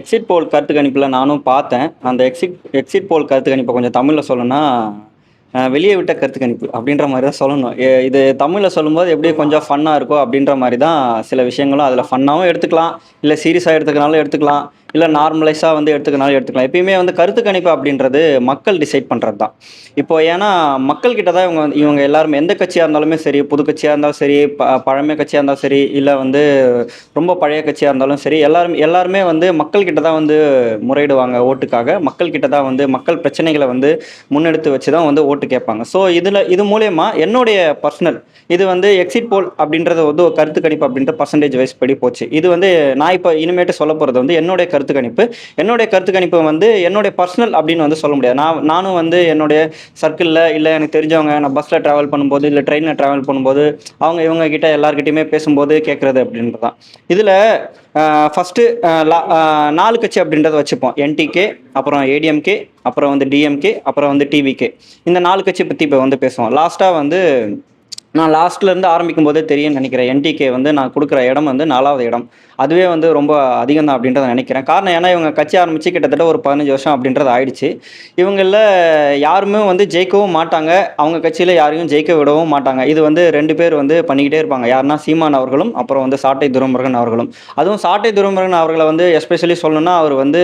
Exit போல் கருத்து கணிப்பில் நானும் பார்த்தேன். அந்த எக்ஸிட் போல் கருத்து கணிப்பை கொஞ்சம் தமிழில் சொல்லணும்னா, வெளியே விட்ட கருத்து கணிப்பு அப்படின்ற மாரி தான் சொல்லணும். இது தமிழ்ல சொல்லும்போது எப்படி கொஞ்சம் ஃபன்னா இருக்கோ அப்படின்ற மாரி தான் சில விஷயங்களும் அதில ஃபன்னாவும் எடுத்துக்கலாம். இல்ல சீரியஸா எடுத்துக்கனாலும் எடுத்துக்கலாம். இல்ல நார்மலைஸா வந்து எடுத்துக்கனாலும் எடுத்துக்கலாம். எப்பயுமே வந்து கருத்து கணிப்பு அப்படின்றது மக்கள் டிசைட் பண்றது தான். இப்போ ஏன்னா மக்கள் கிட்ட தான் இவங்க எல்லாருமே எந்த கட்சியா இருந்தாலுமே சரி, புது கட்சியா இருந்தாலும் சரி, பழமை கட்சியா இருந்தாலும் சரி, இல்ல வந்து ரொம்ப பழைய கட்சியா இருந்தாலும் சரி, எல்லாருமே வந்து மக்கள் கிட்ட தான் வந்து முறையிடுவாங்க ஓட்டுக்காக. மக்கள் கிட்ட தான் வந்து மக்கள் பிரச்சனைகள வந்து முன்னெடுத்து வச்சு தான் வந்து ஓட்டு கேட்பாங்க. ஸோ இது மூலியமா என்னுடைய பர்சனல் இது வந்து எக்ஸிட் போல் அப்படின்றது வந்து ஒரு கருத்து கணிப்பு அப்படின்ற பர்சன்டேஜ் வைஸ் படி போச்சு. இது வந்து நான் இப்போ இனிமேட்டு சொல்ல போறது வந்து என்னுடைய கருத்து கணிப்பு. என்னுடைய கருத்து கணிப்பு வந்து என்னுடைய பர்சனல் அப்படின்னு வந்து சொல்ல முடியாது. நானும் வந்து என்னுடைய சர்க்கிள்ல இல்ல எனக்கு தெரிஞ்சவங்க நான் பஸ்ல டிராவல் பண்ணும்போது, இல்ல ட்ரெயின்ல டிராவல் பண்ணும்போது, அவங்க இவங்க கிட்ட எல்லார்கிட்டயுமே பேசும்போது கேட்கறது அப்படின்றது தான். இதுல ஃபர்ஸ்ட்டு 4 கட்சி அப்படின்றத வச்சுப்போம். என்டிகே, அப்புறம் ஏடிஎம்கே, அப்புறம் வந்து டிஎம்கே, அப்புறம் வந்து டிவிகே. இந்த 4 கட்சி பத்தி இப்போ வந்து பேசுவோம். லாஸ்ட்டா வந்து நான் லாஸ்ட்ல இருந்து ஆரம்பிக்கும் போதே தெரியும்னு நினைக்கிறேன். என்டிகே வந்து நான் குடுக்குற இடம் வந்து 4வது இடம். அதுவே வந்து ரொம்ப அதிகம் தான் அப்படின்றத நினைக்கிறேன். காரணம் ஏன்னா இவங்க கட்சி ஆரம்பிச்சு கிட்டத்தட்ட ஒரு 15 வருஷம் அப்படின்றது ஆயிடுச்சு. இவங்கள்ல யாருமே வந்து ஜெயிக்கவும் மாட்டாங்க. அவங்க கட்சியில யாரையும் ஜெயிக்க விடவும் மாட்டாங்க. இது வந்து 2 பேர் வந்து பண்ணிக்கிட்டே இருப்பாங்க. யாருன்னா சீமான் அவர்களும், அப்புறம் வந்து சாட்டை துரைமுருகன் அவர்களும். அதுவும் சாட்டை துரைமுருகன் அவர்கள வந்து எஸ்பெஷலி சொல்லணும்னா, அவர் வந்து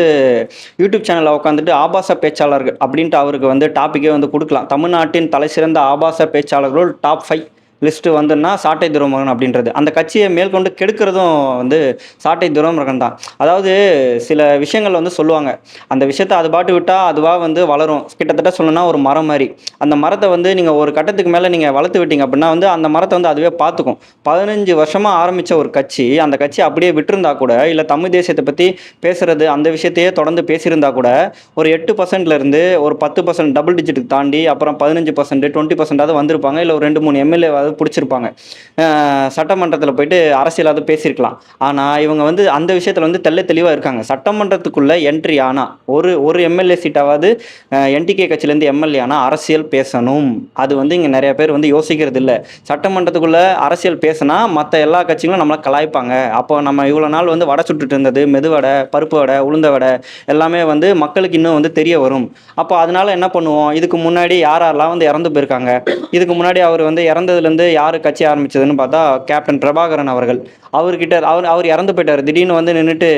யூடியூப் சேனல்ல உட்காந்துட்டு ஆபாச பேச்சாளர்கள் அப்படின்ட்டு அவருக்கு வந்து டாபிக்கே வந்து குடுக்கலாம். தமிழ்நாட்டின் தலைசிறந்த ஆபாச பேச்சாளர்களுள் டாப் 5 லிஸ்ட் வந்துன்னா சாட்டை துரைமுருகன் அப்படின்றது. அந்த கட்சியை மேற்கொண்டு கெடுக்கிறதும் வந்து சாட்டை துரைமுருகன் தான். அதாவது சில விஷயங்கள் வந்து சொல்லுவாங்க. அந்த விஷயத்த அது பாட்டு விட்டா அதுவா வந்து வளரும். கிட்டத்தட்ட சொல்லணும்னா ஒரு மரம் மாரி. அந்த மரத்த வந்து நீங்க ஒரு கட்டத்துக்கு மேல நீங்க வளர்த்து விட்டீங்க அப்படின்னா வந்து அந்த மரத்த வந்து அதுவே பார்த்துக்கும். 15 வருஷமா ஆரம்பிச்ச ஒரு கட்சி, அந்த கட்சி அப்படியே விட்டிருந்தா கூட, இல்ல தமிழ் தேசியத்த பத்தி பேசுறது அந்த விஷயத்தையே தொடர்ந்து பேசியிருந்தா கூட, ஒரு 8% இருந்து ஒரு 10% டபுள் டிஜிட்டுக்கு தாண்டி அப்புறம் 15% 20% வந்திருப்பாங்க. இல்ல ஒரு 2, 3 எம்எல்ஏவாவது பிடிச்சிருப்பாங்க. சட்டமன்றத்தில் போயிட்டு அரசியலாவது பேசியிருக்கலாம். ஆனா இவங்க வந்து அந்த விஷயத்துல வந்து தெளிவா இருக்காங்க. சட்டமன்றத்துக்குள்ள என்ட்ரி ஆனா ஒரு எம்எல்ஏ சீட்டாவது என்டிகே கட்சியிலேருந்து எம்எல்ஏ ஆனா அரசியல் பேசணும். அது வந்து இங்க நிறைய பேர் வந்து யோசிக்கிறது இல்ல. சட்டமன்றத்துக்குள்ள அரசியல் பேசினா மற்ற எல்லா கட்சிகளும் நம்மளை கலாய்ப்பாங்க. அப்போ நம்ம இவ்வளவு நாள் வந்து வடை சுட்டுட்டு இருந்தது, மெதுவடை, பருப்பு வடை, உளுந்த வடை எல்லாமே வந்து மக்களுக்கு இன்னும் வந்து தெரிய வரும். அப்போ அதனால என்ன பண்ணுவோம், இதுக்கு முன்னாடி யாரெல்லாம் வந்து இறந்து போயிருக்காங்க, இதுக்கு முன்னாடி அவர் வந்து இறந்ததுலேருந்து யாரு கட்சி ஆரம்பிச்சதுன்னு பார்த்தா கேப்டன் பிரபாகரன் அவர்கள். அவர்கிட்ட அவர் இறந்து போயிட்டார். திடீர்னு வந்து நின்றுட்டு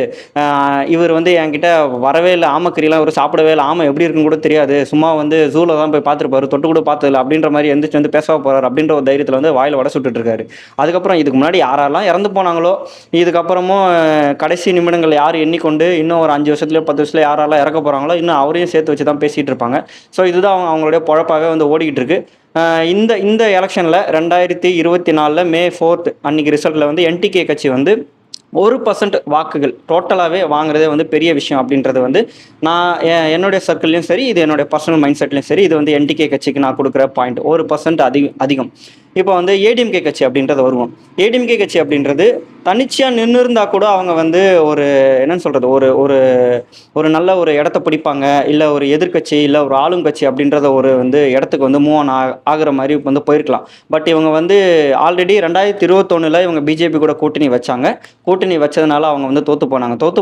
இவர் வந்து என்கிட்ட வரவே இல்லை, ஆமக்கறிலாம் அவர் சாப்பிடவே இல்லை, ஆமை எப்படி இருக்குன்னு கூட தெரியாது, சும்மா வந்து ஜூல தான் போய் பார்த்துருப்பாரு, தொட்டு கூட பார்த்ததில்ல அப்படின்ற மாதிரி எந்திரிச்சு வந்து பேச போறாரு அப்படின்ற ஒரு தைரியத்தில் வந்து வாயில் வடை சுட்டுட்டு இருக்காரு. அதுக்கப்புறம் இதுக்கு முன்னாடி யாரெல்லாம் இறந்து போனாங்களோ, இதுக்கப்புறமும் கடைசி நிமிடங்கள் யார் எண்ணிக்கொண்டு இன்னும் ஒரு 5 வருஷத்துலேயோ 10 வருஷத்துல யாரெல்லாம் இறக்க போறாங்களோ இன்னும் அவரையும் சேர்த்து வச்சு தான் பேசிட்டு இருப்பாங்க. ஸோ இதுதான் அவங்களுடைய பொழப்பாகவே வந்து ஓடிக்கிட்டு இருக்கு. இந்த எலெக்ஷனில் 2024 மே 4 அன்னைக்கு ரிசல்ட்டில் வந்து என்டிகே கட்சி வந்து 1% வாக்குகள் டோட்டலாகவே வாங்குறதே வந்து பெரிய விஷயம் அப்படின்றது வந்து நான் என்னுடைய சர்க்கிள்லையும் சரி, இது என்னுடைய பர்சனல் மைண்ட் செட்லையும் சரி, இது வந்து என்டிகே கட்சிக்கு நான் கொடுக்குற பாயிண்ட் 1% அதிகம். இப்போ வந்து ஏடிஎம்கே கட்சி அப்படின்றது வருவோம். ஏடிஎம்கே கட்சி அப்படின்றது தனிச்சையாக நின்று இருந்தால் கூட அவங்க வந்து ஒரு என்னன்னு சொல்கிறது, ஒரு ஒரு ஒரு நல்ல ஒரு இடத்த பிடிப்பாங்க. இல்லை ஒரு எதிர்கட்சி, இல்லை ஒரு ஆளும் கட்சி அப்படின்றத ஒரு வந்து இடத்துக்கு வந்து மூவ் ஆன் ஆகுற மாதிரி வந்து போயிருக்கலாம். பட் இவங்க வந்து ஆல்ரெடி 2021 இவங்க பிஜேபி கூட கூட்டணி வச்சாங்க. கூட்டணி வச்சதுனால அவங்க வந்து தோற்று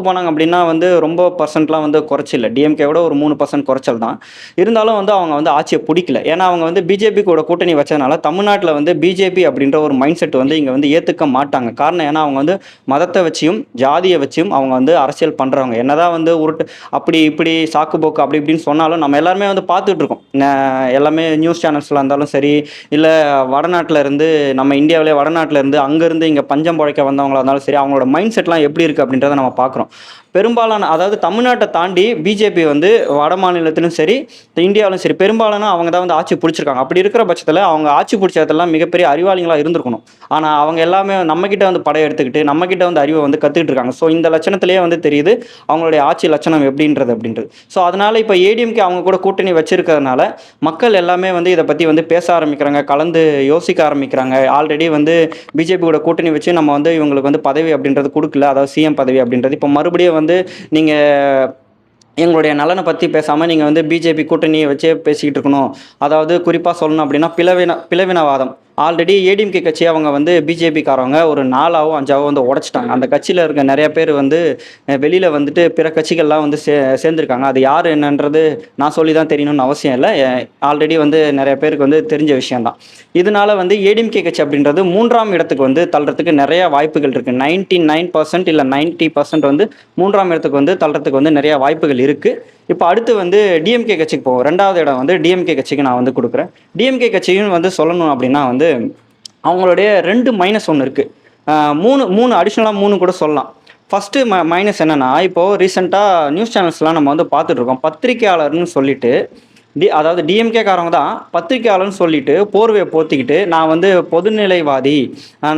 போனாங்க அப்படின்னா வந்து ரொம்ப பர்சன்ட்லாம் வந்து குறைச்சில்ல. டிஎம்கே விட ஒரு 3% குறைச்சல் தான். இருந்தாலும் வந்து அவங்க வந்து ஆட்சியை பிடிக்கல. ஏன்னா அவங்க வந்து பிஜேபி கூட கூட்டணி வச்சதுனால தமிழ்நாட்டில் வந்து பிஜேபி அப்படின்ற ஒரு மைண்ட் செட் வந்து இங்கே வந்து ஏற்றுக்க மாட்டாங்க. காரணம் ஏன்னா அவங்க வந்து மதத்தை வச்சியும் ஜாதியை வச்சியும் அவங்க வந்து அரசியல் பண்ணுறவங்க. என்னதான் வந்து உருட்டு அப்படி இப்படி சாக்கு போக்கு அப்படி இப்படின்னு சொன்னாலும் நம்ம எல்லாருமே வந்து பார்த்துட்டு இருக்கோம். எல்லாமே நியூஸ் சேனல்ஸில் இருந்தாலும் சரி, இல்லை வடநாட்டில் இருந்து நம்ம இந்தியாவிலே வடநாட்டில் இருந்து அங்கேருந்து இங்கே பஞ்சம் பிழைக்க வந்தவங்களா இருந்தாலும் சரி, அவங்களோட மைண்ட் செட்லாம் எப்படி இருக்குது அப்படின்றத நம்ம பார்க்குறோம். பெரும்பாலான அதாவது தமிழ்நாட்டை தாண்டி பிஜேபி வந்து வட மாநிலத்திலும் சரி, இந்தியாவிலும் சரி, பெரும்பாலான அவங்க தான் வந்து ஆட்சி பிடிச்சிருக்காங்க. அப்படி இருக்கிற பட்சத்தில் அவங்க ஆட்சி பிடிச்சதெல்லாம் மிகப்பெரிய அறிவாளிகளாக இருந்திருக்கணும். ஆனால் அவங்க எல்லாமே நம்மக்கிட்ட வந்து படம் எடுத்துக்கிட்டு நம்மக்கிட்ட வந்து அறிவை வந்து கற்றுக்கிட்டு இருக்காங்க. ஸோ இந்த லட்சணத்திலேயே வந்து தெரியுது அவங்களுடைய ஆட்சி லட்சணம் அப்படின்றது. ஸோ அதனால் இப்போ ஏடிஎம்கே அவங்க கூட கூட்டணி வச்சிருக்கிறதுனால மக்கள் எல்லாமே வந்து இதை பற்றி வந்து பேச ஆரம்பிக்கிறாங்க, கலந்து யோசிக்க ஆரம்பிக்கிறாங்க. ஆல்ரெடி வந்து பிஜேபி கூட கூட்டணி வச்சு நம்ம வந்து இவங்களுக்கு வந்து பதவி அப்படின்றது கொடுக்கல, அதாவது சிஎம் பதவி அப்படின்றது. இப்போ மறுபடியும் வந்து நீங்கள் எங்களுடைய நலனை பற்றி பேசாமல் நீங்கள் வந்து பிஜேபி கூட்டணியை வச்சே பேசிக்கிட்டு இருக்கணும். அதாவது குறிப்பாக சொல்லணும் அப்படின்னா பிளவினவாதம். ஆல்ரெடி ஏடிஎம்கே கட்சி அவங்க வந்து பிஜேபிக்காரவங்க ஒரு 4ஆவோ 5ஆவோ வந்து உடைச்சிட்டாங்க. அந்த கட்சியில் இருக்க நிறைய பேர் வந்து வெளியில் வந்துட்டு பிற கட்சிகள்லாம் வந்து சேர்ந்துருக்காங்க. அது யார் என்னன்றது நான் சொல்லி தான் தெரியணும்னு அவசியம் இல்லை. ஆல்ரெடி வந்து நிறைய பேருக்கு வந்து தெரிஞ்ச விஷயம்தான். இதனால வந்து ஏடிஎம்கே கட்சி அப்படின்றது 3ஆம் இடத்துக்கு வந்து தள்ளுறதுக்கு நிறைய வாய்ப்புகள் இருக்குது. 99% இல்லை 90% வந்து 3ஆம் இடத்துக்கு வந்து தள்ளுறதுக்கு வந்து நிறைய வாய்ப்புகள் இருக்குது. இப்போ அடுத்து வந்து டிஎம்கே கட்சிக்கு போவோம். 2வது இடம் வந்து டிஎம்கே கட்சிக்கு நான் வந்து கொடுக்குறேன். டிஎம்கே கட்சியும் வந்து சொல்லணும் அப்படின்னா வந்து அவங்களுடைய 2 மைனஸ் ஒன்று இருக்குது. 3 அடிஷ்னலாக 3 கூட சொல்லலாம். ஃபஸ்ட்டு மைனஸ் என்னென்னா, இப்போது ரீசெண்டாக நியூஸ் சேனல்ஸ்லாம் நம்ம வந்து பார்த்துட்ருக்கோம். பத்திரிக்கையாளர்னு சொல்லிட்டு அதாவது டிஎம்கேக்காரவங்க தான் பத்திரிக்கையாளர்னு சொல்லிட்டு போர்வையை போத்திக்கிட்டு நான் வந்து பொதுநிலைவாதி,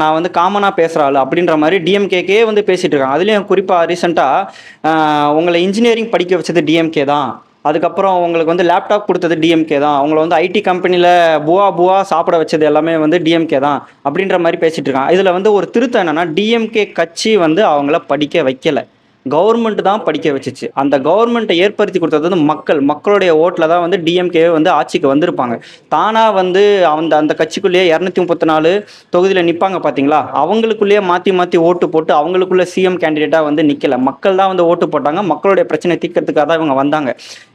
நான் வந்து காமனாக பேசுகிற ஆள் அப்படின்ற மாதிரி டிஎம்கேக்கே வந்து பேசிகிட்டு இருக்காங்க. அதுலேயும் குறிப்பாக ரீசெண்டாக உங்களை இன்ஜினியரிங் படிக்க வச்சது டிஎம்கே தான், அதுக்கப்புறம் உங்களுக்கு வந்து லேப்டாப் கொடுத்தது டிஎம்கே தான், அவங்கள வந்து ஐடி கம்பெனியில் புவா சாப்பிட வச்சது எல்லாமே வந்து டிஎம்கே தான் அப்படின்ற மாதிரி பேசிகிட்டு இருக்காங்க. இதில் வந்து ஒரு திருத்தம் என்னென்னா, டிஎம்கே கட்சி வந்து அவங்கள படிக்க வைக்கலை, கவர்மெண்ட் தான் படிக்க வச்சிச்சு. அந்த கவர்மெண்ட்டை ஏற்படுத்தி கொடுத்தது வந்து மக்களுடைய ஓட்டில் தான் வந்து டிஎம்கே வந்து ஆட்சிக்கு வந்திருப்பாங்க. தானாக வந்து அந்த கட்சிக்குள்ளேயே 234 தொகுதியில் நிற்பாங்க பார்த்தீங்களா, அவங்களுக்குள்ளேயே மாற்றி ஓட்டு போட்டு அவங்களுக்குள்ள சிஎம் கேண்டிடேட்டாக வந்து நிற்கலை. மக்கள் தான் வந்து ஓட்டு போட்டாங்க. மக்களுடைய பிரச்சனை தீர்க்கறதுக்காக தான் இவங்க வந்தாங்க.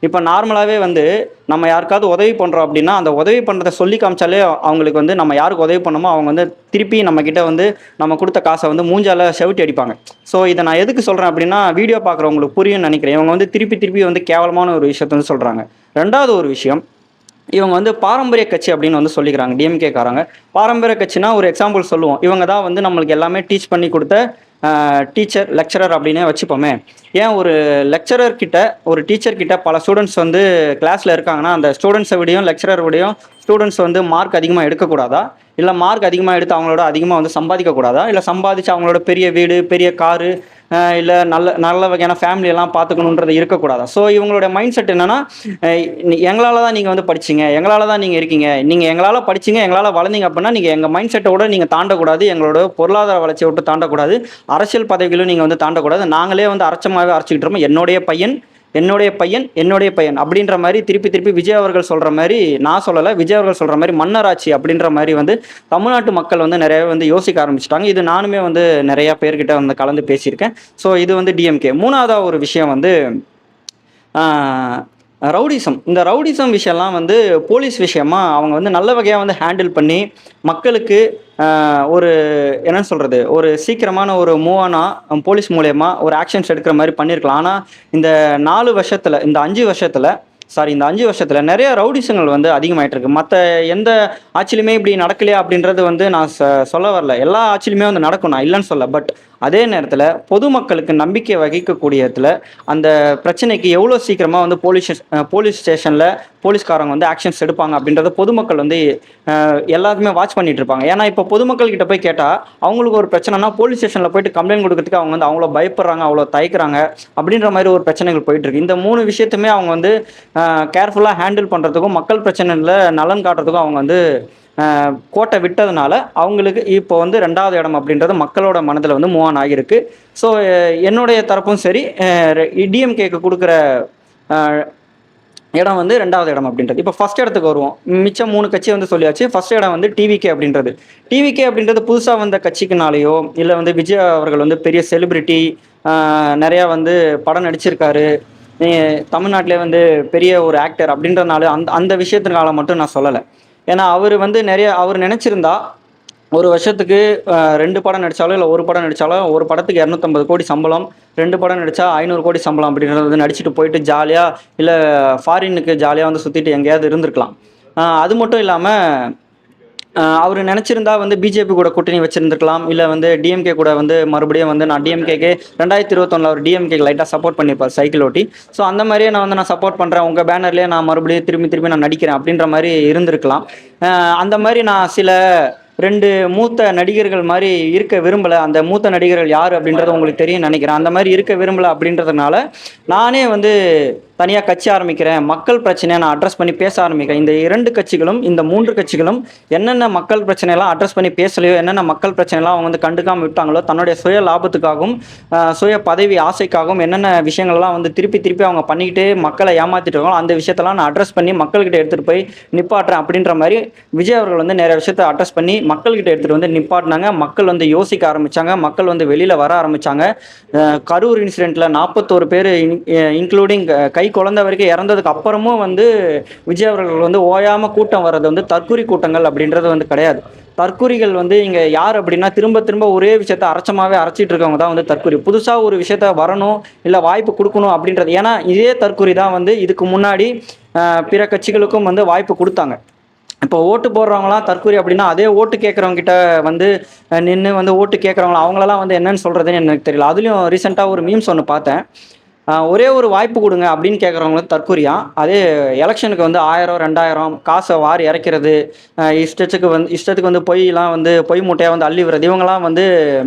இப்போ நார்மலாகவே வந்து நம்ம யாருக்காவது உதவி பண்ணுறோம் அப்படின்னா அந்த உதவி பண்ணுறதை சொல்லி காமிச்சாலே அவங்களுக்கு வந்து நம்ம யாருக்கு உதவி பண்ணோமோ அவங்க வந்து திருப்பி நம்மக்கிட்ட வந்து நம்ம கொடுத்த காசை வந்து மூஞ்சால செவிட்டி அடிப்பாங்க. ஸோ இதை நான் எதுக்கு சொல்கிறேன் அப்படின்னா, வீடியோ பார்க்குறவங்களுக்கு புரியும்னு நினைக்கிறேன். இவங்க வந்து திருப்பி வந்து கேவலமான ஒரு விஷயத்த வந்து சொல்கிறாங்க. 2வது ஒரு விஷயம், இவங்க வந்து பாரம்பரிய கட்சி அப்படின்னு வந்து சொல்லிக்கிறாங்க டிஎம்கேக்காரங்க. பாரம்பரிய கட்சினா ஒரு எக்ஸாம்பிள் சொல்லுவோம், இவங்க தான் வந்து நம்மளுக்கு எல்லாமே டீச் பண்ணி கொடுத்த டீச்சர் லெக்சரர் அப்படின்னே வச்சுப்போமே. ஏன் ஒரு ஒரு டீச்சர் கிட்ட பல ஸ்டூடெண்ட்ஸ் வந்து கிளாஸில் இருக்காங்கன்னா அந்த ஸ்டூடெண்ட்ஸை விடையும் லெக்சரர் விடையும் ஸ்டூடெண்ட்ஸ் வந்து மார்க் அதிகமாக எடுக்கக்கூடாதா, இல்லை மார்க் அதிகமாக எடுத்து அவங்களோட அதிகமாக வந்து சம்பாதிக்கக்கூடாதா, இல்லை சம்பாதிச்சு அவங்களோட பெரிய வீடு பெரிய காரு இல்லை நல்ல வகையான ஃபேமிலியெல்லாம் பார்த்துக்கணுன்றது இருக்கக்கூடாதா? ஸோ இவங்களுடைய மைண்ட் செட் என்னென்னா, எங்களால் தான் நீங்கள் வந்து படிச்சிங்க, எங்களால் தான் நீங்கள் இருக்கீங்க, நீங்கள் எங்களால் படிச்சிங்க எங்களால் வளர்ந்தீங்க அப்படின்னா நீங்கள் எங்கள் மைண்ட் செட்டோட நீங்கள் தாண்டக்கூடாது, எங்களோட பொருளாதார வளர்ச்சியை விட்டு தாண்டக்கூடாது, அரசியல் பதவிகளும் நீங்கள் வந்து தாண்டக்கூடாது, நாங்களே வந்து அரைச்சமாகவே அரைச்சிக்கிட்டு இருப்போம், என்னுடைய பையன் அப்படின்ற மாதிரி திருப்பி விஜய் அவர்கள் சொல்கிற மாதிரி நான் சொல்லலை, விஜய் அவர்கள் சொல்கிற மாதிரி மன்னராட்சி அப்படின்ற மாதிரி வந்து தமிழ்நாட்டு மக்கள் வந்து நிறைய வந்து யோசிக்க ஆரம்பிச்சிட்டாங்க. இது நானுமே வந்து நிறையா பேர்கிட்ட வந்து கலந்து பேசியிருக்கேன். ஸோ இது வந்து டிஎம்கே. 3வது ஒரு விஷயம் வந்து ரவுடிசம். இந்த ரவுடிசம் விஷயம்லாம் வந்து போலீஸ் விஷயமா அவங்க வந்து நல்ல வகையாக வந்து ஹேண்டில் பண்ணி மக்களுக்கு ஒரு என்ன சொல்கிறது, ஒரு சீக்கிரமான ஒரு மூவானாக போலீஸ் மூலயமா ஒரு ஆக்ஷன்ஸ் எடுக்கிற மாதிரி பண்ணியிருக்கலாம். ஆனால் இந்த 5 வருஷத்தில் நிறைய ரவுடிசங்கள் வந்து அதிகமாகிட்டு இருக்கு. மற்ற எந்த ஆட்சியிலுமே இப்படி நடக்கலையா அப்படின்றது வந்து நான் சொல்ல வரல, எல்லா ஆட்சியிலுமே வந்து நடக்கும், நான் இல்லைன்னு சொல்ல. பட் அதே நேரத்தில் பொதுமக்களுக்கு நம்பிக்கை வகிக்கக்கூடிய இடத்துல அந்த பிரச்சனைக்கு எவ்வளோ சீக்கிரமாக வந்து போலீஸ் ஸ்டேஷனில் போலீஸ்காரங்க வந்து ஆக்ஷன்ஸ் எடுப்பாங்க அப்படின்றத பொதுமக்கள் வந்து எல்லாத்துக்குமே வாட்ச் பண்ணிட்டு இருப்பாங்க. ஏன்னா இப்போ பொதுமக்கள் கிட்ட போய் கேட்டால் அவங்களுக்கு ஒரு பிரச்சனைனா போலீஸ் ஸ்டேஷனில் போயிட்டு கம்ப்ளைண்ட் கொடுக்கறதுக்கு அவங்க வந்து அவ்வளோ பயப்படுறாங்க, அவ்வளோ தயக்குறாங்க அப்படின்ற மாதிரி ஒரு பிரச்சனைகள் போயிட்டு இருக்கு. இந்த 3 விஷயத்துமே அவங்க வந்து கேர்ஃபுல்லாக ஹேண்டில் பண்ணுறதுக்கும் மக்கள் பிரச்சனையில் நலன் காட்டுறதுக்கும் அவங்க வந்து கோட்டை விட்டதுனால அவங்களுக்கு இப்போ வந்து 2வது இடம் அப்படின்றது மக்களோட மனதில் வந்து மூவ் ஆன் ஆகியிருக்கு. ஸோ என்னுடைய தரப்பும் சரி, டிஎம்கேக்கு கொடுக்குற இடம் வந்து 2வது இடம் அப்படின்றது. இப்போ ஃபஸ்ட் இடத்துக்கு வருவோம். மிச்சம் 3 கட்சி வந்து சொல்லியாச்சு. ஃபஸ்ட் இடம் வந்து டிவிகே அப்படின்றது புதுசாக வந்த கட்சிக்குனாலேயோ இல்லை வந்து விஜய் அவர்கள் வந்து பெரிய செலிபிரிட்டி, நிறையா வந்து படம் நடிச்சிருக்காரு, தமிழ்நாட்டிலே வந்து பெரிய ஒரு ஆக்டர் அப்படின்றனால அந்த விஷயத்தினால மட்டும் நான் சொல்லலை. ஏன்னா அவர் நினச்சிருந்தா ஒரு வருஷத்துக்கு 2 படம் நடித்தாலும் இல்லை 1 படம் நடித்தாலும் ஒரு படத்துக்கு 250 கோடி சம்பளம், 2 படம் நடித்தா 500 கோடி சம்பளம் அப்படின்றது வந்து நடிச்சுட்டு போயிட்டு ஜாலியாக இல்லை ஃபாரினுக்கு ஜாலியாக வந்து சுற்றிட்டு எங்கேயாவது இருந்திருக்கலாம். அது மட்டும் இல்லாமல் அவர் நினச்சிருந்தா வந்து பிஜேபி கூட கூட்டணி வச்சுருந்துருக்கலாம், இல்லை வந்து டிஎம்கே கூட வந்து மறுபடியும் வந்து நான் டிஎம்கேக்கு 2021 அவர் டிஎம்கேக்கு லைட்டாக சப்போர்ட் பண்ணியிருப்பார் சைக்கிள் ஓட்டி. ஸோ அந்த மாதிரியே நான் சப்போர்ட் பண்ணுறேன், உங்கள் பேனர்லேயே நான் மறுபடியும் திரும்பி நான் நடிக்கிறேன் அப்படின்ற மாதிரி இருந்திருக்கலாம். அந்த மாதிரி நான் சில 2 மூத்த நடிகர்கள் மாதிரி இருக்க விரும்பலை. அந்த மூத்த நடிகர்கள் யார் அப்படின்றது உங்களுக்கு தெரியும் நினைக்கிறேன். அந்த மாதிரி இருக்க விரும்பலை அப்படின்றதுனால நானே வந்து தனியாக கட்சி ஆரம்பிக்கிறேன், மக்கள் பிரச்சனையை நான் அட்ரஸ் பண்ணி பேச ஆரம்பிக்கிறேன். இந்த 2 கட்சிகளும், இந்த 3 கட்சிகளும் என்னென்ன மக்கள் பிரச்சனையெல்லாம் அட்ரஸ் பண்ணி பேசலையோ, என்னென்ன மக்கள் பிரச்சனைலாம் அவங்க வந்து கண்டுக்காம விட்டாங்களோ, தன்னுடைய சுய லாபத்துக்காகவும் சுய பதவி ஆசைக்காகவும் என்னென்ன விஷயங்கள்லாம் வந்து திருப்பி திருப்பி அவங்க பண்ணிக்கிட்டு மக்களை ஏமாத்திட்டு இருக்காங்களோ, அந்த விஷயத்தெல்லாம் நான் அட்ரஸ் பண்ணி மக்கள்கிட்ட எடுத்துகிட்டு போய் நிப்பாட்டுறேன் அப்படின்ற மாதிரி விஜய் அவர்கள் வந்து நிறைய விஷயத்தை அட்ரஸ் பண்ணி மக்கள்கிட்ட எடுத்துகிட்டு வந்து நிப்பாட்டினாங்க. மக்கள் வந்து யோசிக்க ஆரம்பித்தாங்க, மக்கள் வந்து வெளியில் வர ஆரம்பித்தாங்க. கரூர் இன்சிடெண்ட்டில் 41 பேர் இன்க்ளூடிங் கை குழந்தை வரைக்கும் இறந்ததுக்கு அப்புறமும் வந்து விஜய் அவர்கள் வந்து ஓயாமல் கூட்டம் வர்றது வந்து தற்கூரி கூட்டங்கள் அப்படின்றது வந்து கிடையாது. தற்கூரிகள் வந்து இங்கே யார் அப்படின்னா, திரும்ப திரும்ப ஒரே விஷயத்த அரைச்சமாகவே அரைச்சிட்டு இருக்கவங்க தான் வந்து தற்கூரி. புதுசாக ஒரு விஷயத்த வரணும், இல்லை வாய்ப்பு கொடுக்கணும் அப்படின்றது. ஏன்னா இதே தற்கூரி தான் வந்து இதுக்கு முன்னாடி பிற கட்சிகளுக்கும் வந்து வாய்ப்பு கொடுத்தாங்க. இப்போ ஓட்டு போடுறவங்களாம் தற்கூரி அப்படின்னா, அதே ஓட்டு கேட்குறவங்க கிட்ட வந்து நின்று வந்து ஓட்டு கேட்குறவங்களா அவங்களெல்லாம் வந்து என்னன்னு சொல்கிறதுன்னு எனக்கு தெரியல. அதுலேயும் ரீசெண்டாக ஒரு மீம்ஸ் ஒன்று பார்த்தேன். ஒரே ஒரு வாய்ப்பு கொடுங்க அப்படின்னு கேட்குறவங்களுக்கு தற்கூரியாம். அதே எலெக்ஷனுக்கு வந்து 1000 2000 காசை வாரி இறைக்கிறது, இஷ்டத்துக்கு வந்து பொய்லாம் வந்து பொய் மூட்டையாக வந்து அள்ளி விடுறது, இவங்கெல்லாம் வந்து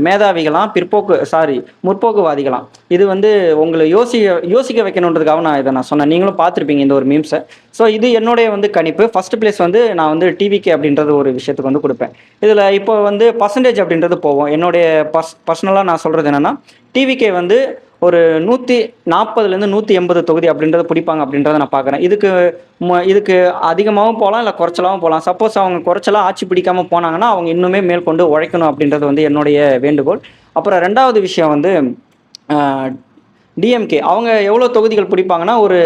மேதாவிகளாம், முற்போக்குவாதிகளாம். இது வந்து உங்களை யோசிக்க வைக்கணுன்றதுக்காக நான் சொன்னேன். நீங்களும் பார்த்துருப்பீங்க இந்த ஒரு மீம்ஸை. ஸோ இது என்னுடைய வந்து கணிப்பு. ஃபர்ஸ்ட் பிளேஸ் வந்து நான் வந்து டிவிகே அப்படின்றது ஒரு விஷயத்துக்கு வந்து கொடுப்பேன். இதில் இப்போ வந்து பர்சன்டேஜ் அப்படின்றது போவோம். என்னுடைய பர்சனலாக நான் சொல்கிறது என்னென்னா, டிவிகே வந்து ஒரு 140லேருந்து 180 தொகுதி அப்படின்றத பிடிப்பாங்க அப்படின்றத நான் பார்க்குறேன். இதுக்கு அதிகமாகவும் போகலாம், இல்லை குறைச்சலாகவும் போகலாம். சப்போஸ் அவங்க குறைச்சலாக ஆட்சி பிடிக்காமல் போனாங்கன்னா அவங்க இன்னுமே மேற்கொண்டு உழைக்கணும் அப்படின்றது வந்து என்னுடைய வேண்டுகோள். அப்புறம் 2வது விஷயம் வந்து டிஎம்கே அவங்க எவ்வளோ தொகுதிகள் பிடிப்பாங்கன்னா, ஒரு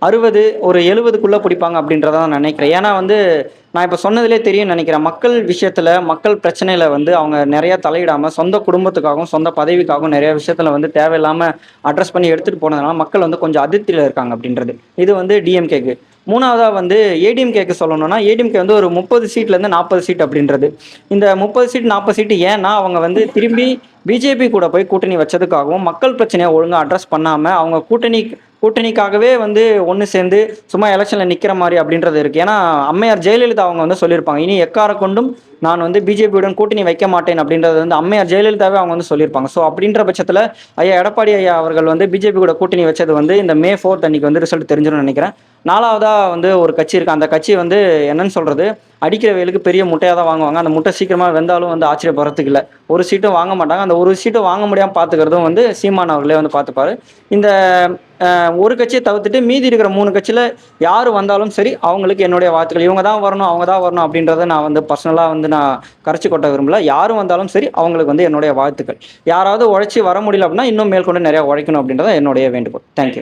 60 ஒரு 70க்குள்ளே பிடிப்பாங்க அப்படின்றத நான் நினைக்கிறேன். ஏன்னா வந்து நான் இப்போ சொன்னதிலே தெரியும்னு நினைக்கிறேன். மக்கள் விஷயத்தில், மக்கள் பிரச்சனையில் வந்து அவங்க நிறையா தலையிடாமல் சொந்த குடும்பத்துக்காகவும் சொந்த பதவிக்காகவும் நிறைய விஷயத்தில் வந்து தேவையில்லாமல் அட்ரஸ் பண்ணி எடுத்துகிட்டு போனதுனால மக்கள் வந்து கொஞ்சம் அதிருப்தியில் இருக்காங்க அப்படின்றது. இது வந்து டிஎம்கேக்கு. 3வதாக வந்து ஏடிஎம்கேக்கு சொல்லணும்னா, ஏடிஎம்கே வந்து ஒரு 30 சீட்லேருந்து 40 சீட் அப்படின்றது. இந்த 30 சீட் 40 சீட்டு ஏன்னா அவங்க வந்து திரும்பி பிஜேபி கூட போய் கூட்டணி வச்சதுக்காகவும், மக்கள் பிரச்சனையை ஒழுங்காக அட்ரஸ் பண்ணாமல் அவங்க கூட்டணிக்காகவே வந்து ஒன்று சேர்ந்து சும்மா எலெக்ஷனில் நிற்கிற மாதிரி அப்படின்றது இருக்குது. ஏன்னா அம்மையார் ஜெயலலிதா அவங்க வந்து சொல்லியிருப்பாங்க, இனி எக்கார கொண்டும் நான் வந்து பிஜேபியுடன் கூட்டணி வைக்க மாட்டேன் அப்படின்றது வந்து அம்மையார் ஜெயலலிதாவே அவங்க வந்து சொல்லியிருப்பாங்க. ஸோ அப்படின்ற பட்சத்தில் எடப்பாடி ஐயா அவர்கள் வந்து பிஜேபி கூட கூட்டணி வச்சது வந்து இந்த May 4 அன்னைக்கு வந்து ரிசல்ட் தெரிஞ்சிடும்னு நினைக்கிறேன். 4வதாக வந்து ஒரு கட்சி இருக்குது. அந்த கட்சி வந்து என்னன்னு சொல்கிறது, அடிக்கிற வேலுக்கு பெரிய முட்டையாக தான் வாங்குவாங்க. அந்த முட்டை சீக்கிரமாக வெந்தாலும் வந்து ஆச்சரியப்படுறதுக்கு இல்லை. ஒரு சீட்டும் வாங்க மாட்டாங்க. அந்த ஒரு சீட்டும் வாங்க முடியாமல் பார்த்துக்கிறதும் வந்து சீமான் அவர்களே வந்து பார்த்துப்பாரு. இந்த ஒரு கட்சியை தவிர்த்துட்டு மீதி இருக்கிற 3 கட்சியில் யார் வந்தாலும் சரி அவங்களுக்கு என்னுடைய வாழ்த்துக்கள். இவங்க தான் வரணும், அவங்க தான் வரணும் அப்படின்றத நான் வந்து பர்சனலாக வந்து நான் கரைச்சி கொட்ட விரும்பல. யாரும் வந்தாலும் சரி அவங்களுக்கு வந்து என்னுடைய வாழ்த்துக்கள். யாராவது உழைச்சி வர முடியல அப்படின்னா இன்னும் மேற்கொண்டு நிறையா உழைக்கணும் அப்படின்றத என்னுடைய வேண்டுகோள். தேங்க்யூ.